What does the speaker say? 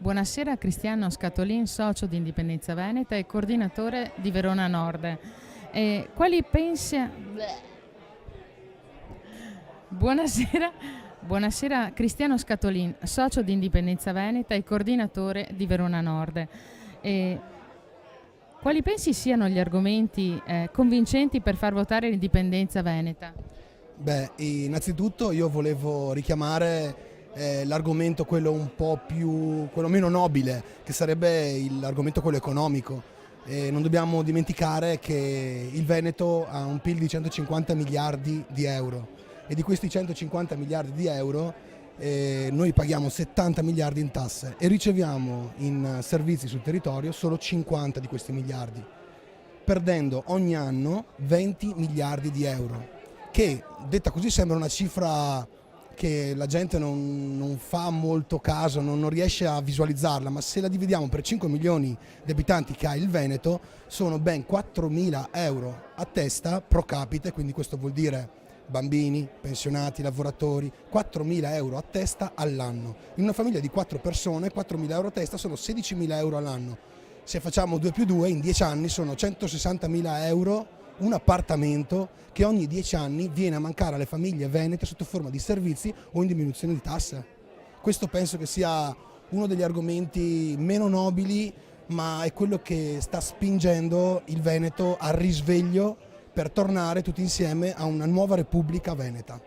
Buonasera, Cristiano Scatolin, socio di Indipendenza Veneta e coordinatore di Verona Nord. Quali pensa... Buonasera, buonasera, Cristiano Scatolin, socio di Indipendenza Veneta e coordinatore di Verona Nord. E quali pensi siano gli argomenti convincenti per far votare l'indipendenza veneta? Beh, innanzitutto io volevo richiamare l'argomento quello quello meno nobile, che sarebbe l'argomento quello economico. Non dobbiamo dimenticare che il Veneto ha un PIL di 150 miliardi di euro e di questi 150 miliardi di euro noi paghiamo 70 miliardi in tasse e riceviamo in servizi sul territorio solo 50 di questi miliardi, perdendo ogni anno 20 miliardi di euro, che detta così sembra una cifra che la gente non fa molto caso, non riesce a visualizzarla, ma se la dividiamo per 5 milioni di abitanti che ha il Veneto sono ben 4.000 euro a testa pro capite, quindi questo vuol dire bambini, pensionati, lavoratori, 4.000 euro a testa all'anno. In una famiglia di 4 persone 4.000 euro a testa sono 16.000 euro all'anno. Se facciamo 2 più 2 in 10 anni sono 160.000 euro un appartamento che ogni 10 anni viene a mancare alle famiglie venete sotto forma di servizi o in diminuzione di tasse. Questo penso che sia uno degli argomenti meno nobili, ma è quello che sta spingendo il Veneto al risveglio per tornare tutti insieme a una nuova Repubblica Veneta.